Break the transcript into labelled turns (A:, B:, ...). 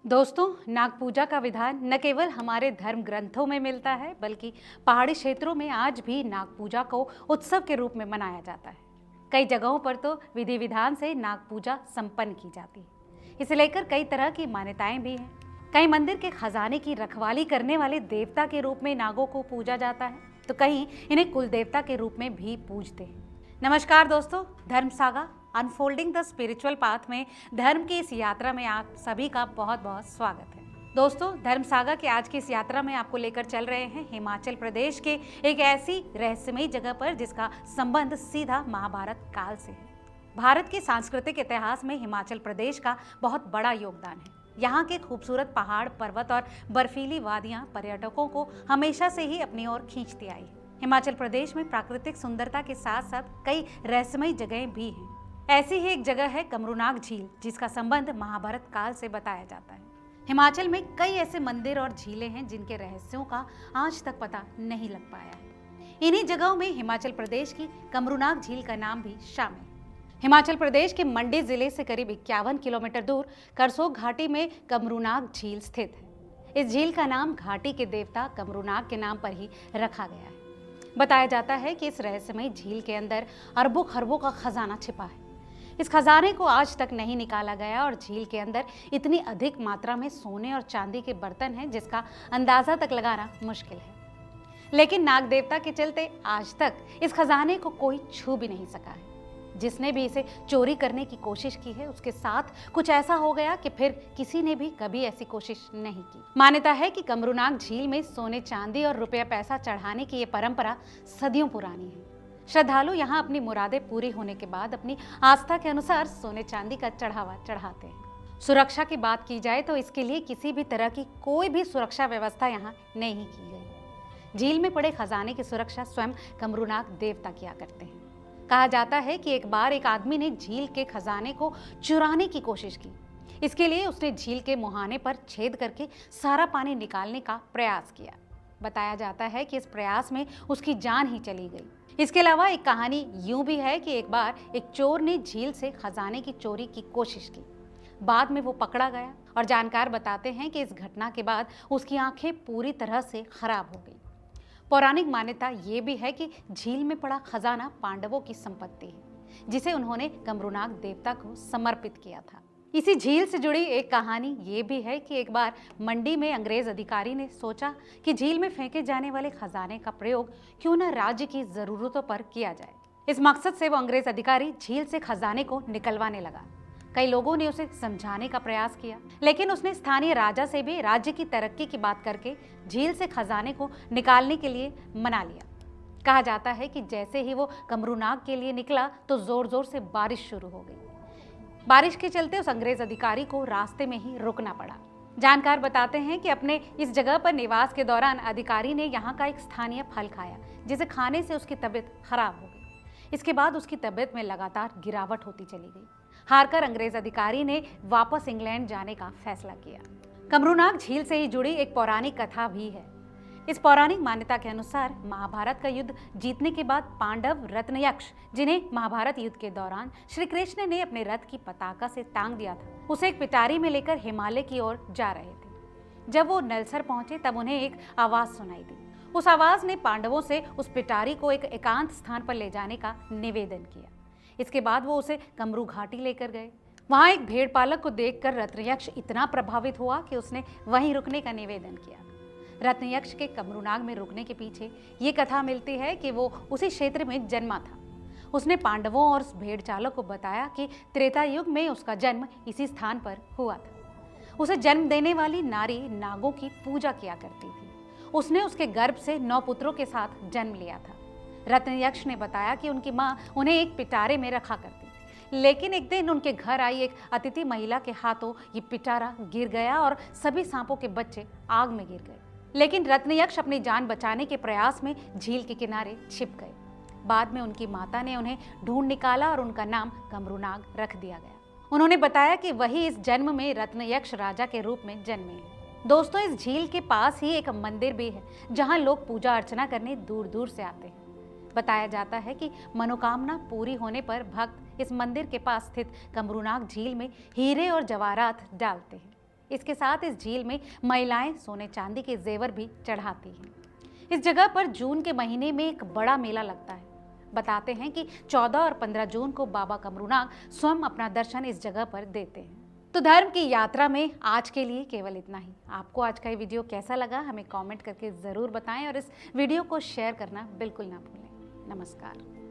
A: दोस्तों, नाग पूजा का विधान न केवल हमारे धर्म ग्रंथों में मिलता है, बल्कि पहाड़ी क्षेत्रों में आज भी नाग पूजा को उत्सव के रूप में मनाया जाता है। कई जगहों पर तो विधि विधान से नाग पूजा संपन्न की जाती है। इसे लेकर कई तरह की मान्यताएं भी हैं। कई मंदिर के खजाने की रखवाली करने वाले देवता के रूप में नागों को पूजा जाता है, तो कहीं इन्हें कुल देवता के रूप में भी पूजते हैं। नमस्कार दोस्तों, धर्म saga unfolding the spiritual path में धर्म की इस यात्रा में आप सभी का बहुत बहुत स्वागत है। दोस्तों, धर्म सागा के आज की इस यात्रा में आपको लेकर चल रहे हैं हिमाचल प्रदेश के एक ऐसी रहस्यमयी जगह पर जिसका संबंध सीधा महाभारत काल से है। भारत के सांस्कृतिक इतिहास में हिमाचल प्रदेश का बहुत बड़ा योगदान है। यहाँ के खूबसूरत पहाड़, पर्वत और बर्फीली वादियाँ पर्यटकों को हमेशा से ही अपनी ओर खींचती आई है। हिमाचल प्रदेश में प्राकृतिक सुंदरता के साथ साथ कई रहस्यमयी जगहें भी हैं। ऐसी ही एक जगह है कमरूनाग झील, जिसका संबंध महाभारत काल से बताया जाता है। हिमाचल में कई ऐसे मंदिर और झीलें हैं जिनके रहस्यों का आज तक पता नहीं लग पाया है। इन्हीं जगहों में हिमाचल प्रदेश की कमरूनाग झील का नाम भी शामिल है। हिमाचल प्रदेश के मंडी जिले से करीब 51 किलोमीटर दूर करसोग घाटी में कमरूनाग झील स्थित है। इस झील का नाम घाटी के देवता कमरूनाग के नाम पर ही रखा गया है। बताया जाता है कि इस रहस्यमयी झील के अंदर अरबों खरबों का खजाना छिपा है। इस खजाने को आज तक नहीं निकाला गया और झील के अंदर इतनी अधिक मात्रा में सोने और चांदी के बर्तन हैं जिसका अंदाजा तक लगाना मुश्किल है। लेकिन नाग देवता के चलते आज तक इस खजाने को कोई छू भी नहीं सका है। जिसने भी इसे चोरी करने की कोशिश की है उसके साथ कुछ ऐसा हो गया कि फिर किसी ने भी कभी ऐसी कोशिश नहीं की। मान्यता है कि कमरूनाग झील में सोने चांदी और रुपया पैसा चढ़ाने की ये परंपरा सदियों पुरानी है। श्रद्धालु यहाँ अपनी मुरादें पूरी होने के बाद अपनी आस्था के अनुसार सोने चांदी का चढ़ावा चढ़ाते हैं। सुरक्षा की बात की जाए तो इसके लिए किसी भी तरह की कोई भी सुरक्षा व्यवस्था यहाँ नहीं की गई। झील में पड़े खजाने की सुरक्षा स्वयं कमरूनाग देवता किया करते हैं। कहा जाता है कि एक बार एक आदमी ने झील के खजाने को चुराने की कोशिश की। इसके लिए उसने झील के मुहाने पर छेद करके सारा पानी निकालने का प्रयास किया। बताया जाता है कि इस प्रयास में उसकी जान ही चली गई। इसके अलावा एक कहानी यूं भी है कि एक बार एक चोर ने झील से खजाने की चोरी की कोशिश की। बाद में वो पकड़ा गया और जानकार बताते हैं कि इस घटना के बाद उसकी आंखें पूरी तरह से खराब हो गई। पौराणिक मान्यता ये भी है कि झील में पड़ा खजाना पांडवों की संपत्ति है, जिसे उन्होंने कमरूनाग देवता को समर्पित किया था। इसी झील से जुड़ी एक कहानी ये भी है कि एक बार मंडी में अंग्रेज अधिकारी ने सोचा कि झील में फेंके जाने वाले खजाने का प्रयोग क्यों न राज्य की जरूरतों पर किया जाए। इस मकसद से वो अंग्रेज अधिकारी झील से खजाने को निकलवाने लगा। कई लोगों ने उसे समझाने का प्रयास किया, लेकिन उसने स्थानीय राजा से भी राज्य की तरक्की की बात करके झील से खजाने को निकालने के लिए मना लिया। कहा जाता है कि जैसे ही वो कमरूनाग के लिए निकला तो जोर जोर से बारिश शुरू हो गई। बारिश के चलते उस अंग्रेज अधिकारी को रास्ते में ही रुकना पड़ा। जानकार बताते हैं कि अपने इस जगह पर निवास के दौरान अधिकारी ने यहाँ का एक स्थानीय फल खाया, जिसे खाने से उसकी तबीयत खराब हो गई। इसके बाद उसकी तबीयत में लगातार गिरावट होती चली गई। हारकर अंग्रेज अधिकारी ने वापस इंग्लैंड जाने का फैसला किया। कमरूनाग झील से ही जुड़ी एक पौराणिक कथा भी है। इस पौराणिक मान्यता के अनुसार महाभारत का युद्ध जीतने के बाद पांडव रत्नयक्ष, जिन्हें महाभारत युद्ध के दौरान श्री कृष्ण ने अपने रथ की पताका से टांग दिया था, उसे एक पिटारी में लेकर हिमालय की ओर जा रहे थे। जब वो नलसर पहुंचे तब उन्हें एक आवाज सुनाई दी। उस आवाज ने पांडवों से उस पिटारी को एक एकांत स्थान पर ले जाने का निवेदन किया। इसके बाद वो उसे कमरू घाटी लेकर गए। वहां एक भेड़ पालक को देखकर रत्नयक्ष इतना प्रभावित हुआ कि उसने वहीं रुकने का निवेदन किया। रत्नयक्ष के कमरूनाग में रुकने के पीछे ये कथा मिलती है कि वो उसी क्षेत्र में जन्मा था। उसने पांडवों और उस भेड़ चालक को बताया कि त्रेता युग में उसका जन्म इसी स्थान पर हुआ था। उसे जन्म देने वाली नारी नागों की पूजा किया करती थी। उसने उसके गर्भ से 9 पुत्रों के साथ जन्म लिया था। रत्नयक्ष ने बताया कि उनकी माँ उन्हें एक पिटारे में रखा करती थी, लेकिन एक दिन उनके घर आई एक अतिथि महिला के हाथों ये पिटारा गिर गया और सभी सांपों के बच्चे आग में गिर गए। लेकिन रत्नयक्ष अपनी जान बचाने के प्रयास में झील के किनारे छिप गए। बाद में उनकी माता ने उन्हें ढूंढ निकाला और उनका नाम कमरूनाग रख दिया गया। उन्होंने बताया कि वही इस जन्म में रत्नयक्ष राजा के रूप में जन्मे हैं। दोस्तों, इस झील के पास ही एक मंदिर भी है जहाँ लोग पूजा अर्चना करने दूर दूर से आते हैं। बताया जाता है कि मनोकामना पूरी होने पर भक्त इस मंदिर के पास स्थित कमरूनाग झील में हीरे और जवाहरात डालते हैं। इसके साथ इस झील में महिलाएं सोने चांदी के जेवर भी चढ़ाती हैं। इस जगह पर जून के महीने में एक बड़ा मेला लगता है। बताते हैं कि 14 और 15 जून को बाबा कमरूनाग स्वयं अपना दर्शन इस जगह पर देते हैं। तो धर्म की यात्रा में आज के लिए केवल इतना ही। आपको आज का ये वीडियो कैसा लगा हमें कमेंट करके ज़रूर बताएं और इस वीडियो को शेयर करना बिल्कुल ना भूलें। नमस्कार।